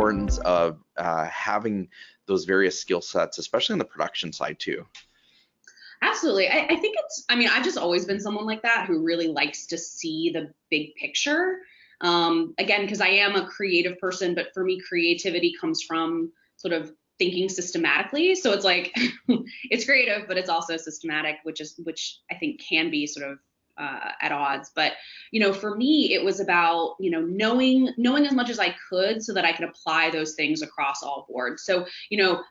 importance of having those various skill sets, especially on the production side too. Absolutely. I think I've just always been someone like that who really likes to see the big picture. Again, because I am a creative person, but for me, creativity comes from sort of thinking systematically. So it's like, it's creative, but it's also systematic, which I think can be sort of at odds. But, for me, it was about, knowing as much as I could so that I could apply those things across all boards. So,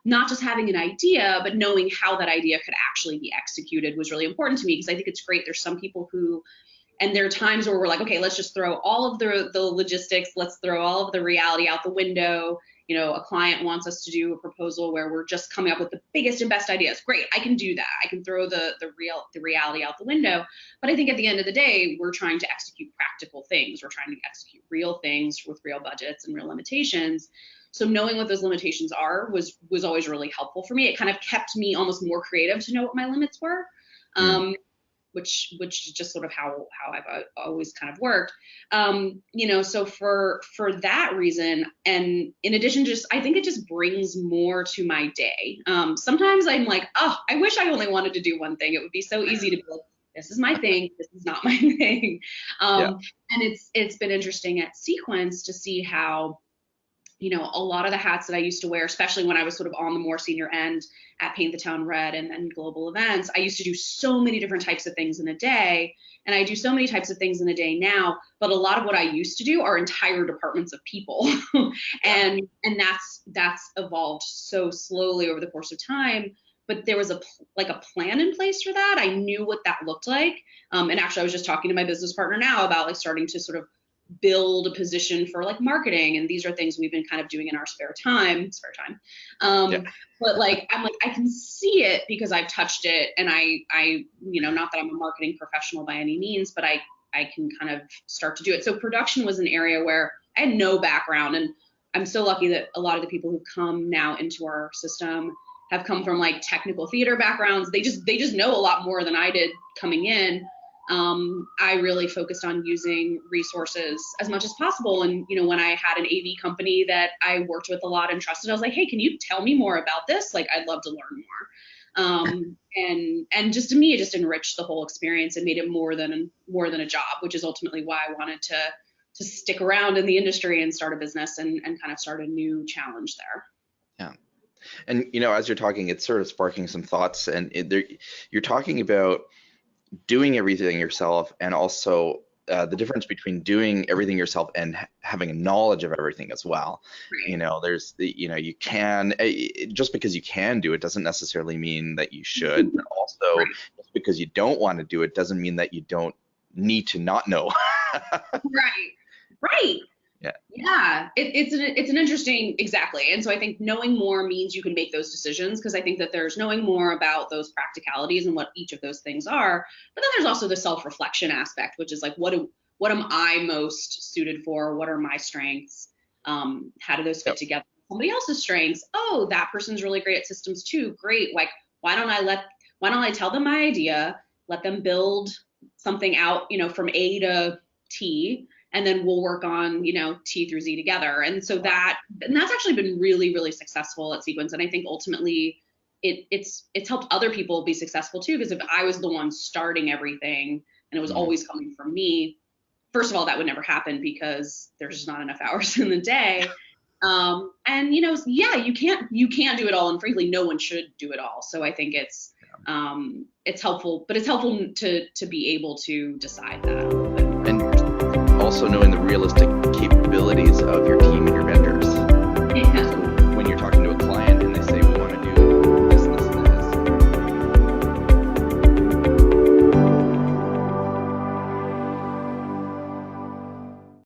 not just having an idea, but knowing how that idea could actually be executed was really important to me, because I think it's great. There's some people who, and there are times where we're like, okay, let's just throw all of the logistics, let's throw all of the reality out the window. A client wants us to do a proposal where we're just coming up with the biggest and best ideas. Great, I can do that. I can throw the reality out the window. But I think at the end of the day, we're trying to execute practical things. We're trying to execute real things with real budgets and real limitations. So knowing what those limitations are was always really helpful for me. It kind of kept me almost more creative to know what my limits were. Which is just sort of how I've always kind of worked. So for that reason, and in addition, I think it just brings more to my day. Sometimes I'm like, oh, I wish I only wanted to do one thing. It would be so easy to be like, this is my thing, this is not my thing. And it's been interesting at Sequence to see how, a lot of the hats that I used to wear, especially when I was sort of on the more senior end at Paint the Town Red and global events, I used to do so many different types of things in a day. And I do so many types of things in a day now, but a lot of what I used to do are entire departments of people. and that's evolved so slowly over the course of time. But there was a plan in place for that. I knew what that looked like. And actually, I was just talking to my business partner now about like starting to sort of build a position for like marketing, and these are things we've been kind of doing in our spare time. But like I'm like, I can see it because I've touched it, and I not that I'm a marketing professional by any means, but I can kind of start to do it. So production was an area where I had no background, and I'm so lucky that a lot of the people who come now into our system have come from like technical theater backgrounds. They just know a lot more than I did coming in. I really focused on using resources as much as possible. And, when I had an AV company that I worked with a lot and trusted, I was like, hey, can you tell me more about this? Like, I'd love to learn more. And just to me, it just enriched the whole experience and made it more than a job, which is ultimately why I wanted to stick around in the industry and start a business and kind of start a new challenge there. Yeah. And, as you're talking, it's sort of sparking some thoughts, and you're talking about doing everything yourself, and also the difference between doing everything yourself and having a knowledge of everything as well. Right. There's you can, just because you can do it doesn't necessarily mean that you should. But also, just because you don't want to do it doesn't mean that you don't need to not know. Right. Yeah. It's an interesting, exactly. And so I think knowing more means you can make those decisions, because I think that there's knowing more about those practicalities and what each of those things are. But then there's also the self-reflection aspect, which is like, what am I most suited for? What are my strengths? How do those fit together with somebody else's strengths? Oh, that person's really great at systems too. Great. Like, why don't I tell them my idea, let them build something out, from A to T, and then we'll work on, T through Z together. And so that's actually been really, really successful at Sequence. And I think ultimately it's helped other people be successful too, because if I was the one starting everything and it was always coming from me, first of all, that would never happen because there's just not enough hours in the day. And you can't do it all, and frankly, no one should do it all. So I think it's helpful, but it's helpful to be able to decide that. And also knowing the realistic capabilities of your team and your vendors. Yeah.